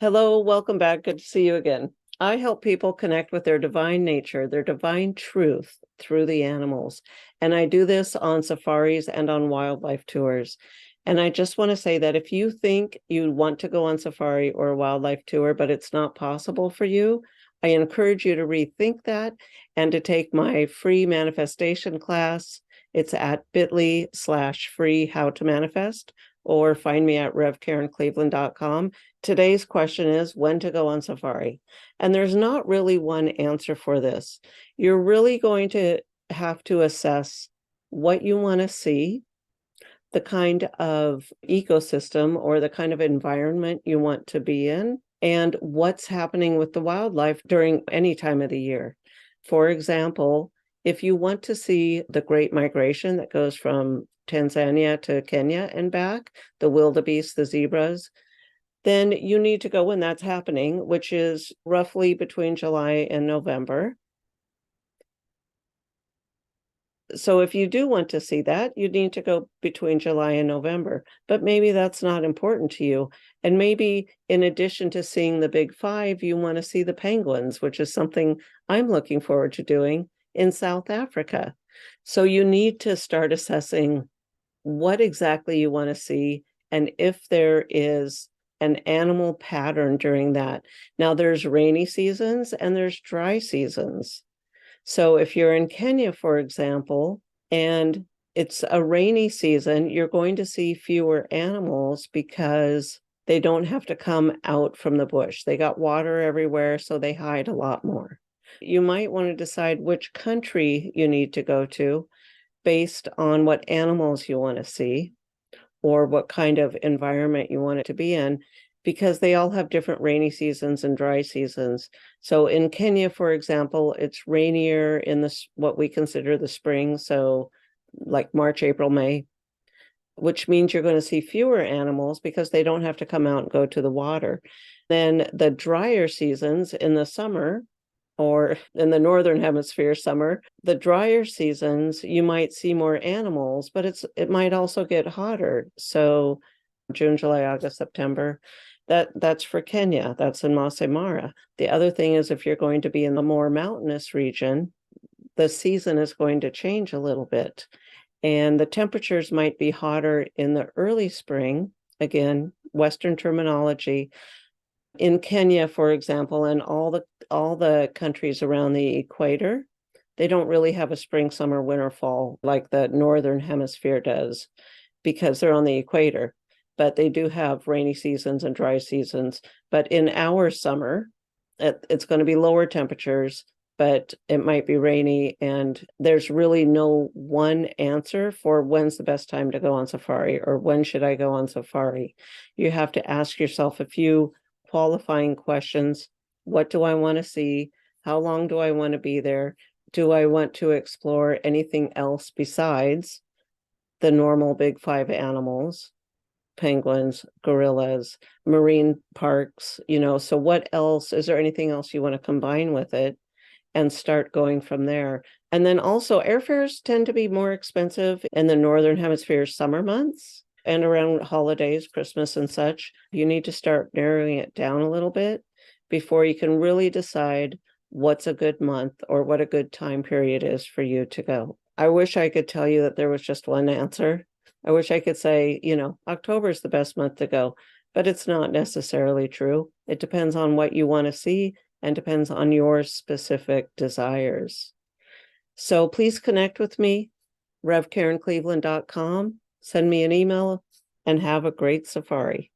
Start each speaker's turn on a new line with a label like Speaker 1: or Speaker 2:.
Speaker 1: Hello, welcome back. Good to see you again. I help people connect with their divine nature, their divine truth through the animals. And I do this on safaris and on wildlife tours. And I just want to say that if you think you want to go on safari or a wildlife tour, but it's not possible for you, I encourage you to rethink that and to take my free manifestation class. It's at bit.ly/free how to manifest, or find me at revkarencleveland.com. Today's question is when to go on safari. And there's not really one answer for this. You're really going to have to assess what you want to see, the kind of ecosystem or the kind of environment you want to be in, and what's happening with the wildlife during any time of the year. For example, if you want to see the Great Migration that goes from Tanzania to Kenya and back, the wildebeest, the zebras, then you need to go when that's happening, which is roughly between July and November. So if you do want to see that, you need to go between July and November, but maybe that's not important to you. And maybe in addition to seeing the big five, you want to see the penguins, which is something I'm looking forward to doing in South Africa. So you need to start assessing what exactly you want to see and if there is an animal pattern during that. Now there's rainy seasons and there's dry seasons. So if you're in Kenya, for example, and it's a rainy season, you're going to see fewer animals because they don't have to come out from the bush. They got water everywhere, so they hide a lot more. You might want to decide which country you need to go to based on what animals you want to see or what kind of environment you want it to be in, because they all have different rainy seasons and dry seasons. So in Kenya, for example, it's rainier in what we consider the spring, so like March, April, May, which means you're going to see fewer animals because they don't have to come out and go to the water. Then the drier seasons in the summer, or in the northern hemisphere summer, the drier seasons, you might see more animals, but it might also get hotter. So June, July, August, September, that's for Kenya. That's in Masai Mara. The other thing is if you're going to be in the more mountainous region, the season is going to change a little bit. And the temperatures might be hotter in the early spring. Again, Western terminology. In Kenya, for example, and all the countries around the equator, they don't really have a spring, summer, winter, fall like the northern hemisphere does because they're on the equator. But they do have rainy seasons and dry seasons. But in our summer, it's going to be lower temperatures, but it might be rainy. And there's really no one answer for when's the best time to go on safari or when should I go on safari. You have to ask yourself a few qualifying questions. What do I want to see? How long do I want to be there? Do I want to explore anything else besides the normal big five animals? Penguins, gorillas, marine parks, so what else? Is there anything else you want to combine with it and start going from there? And then also airfares tend to be more expensive in the northern hemisphere summer months and around holidays, Christmas and such. You need to start narrowing it down a little bit before you can really decide what's a good month or what a good time period is for you to go. I wish I could tell you that there was just one answer. I wish I could say, October is the best month to go, but it's not necessarily true. It depends on what you want to see and depends on your specific desires. So please connect with me, revkarencleveland.com, send me an email, and have a great safari.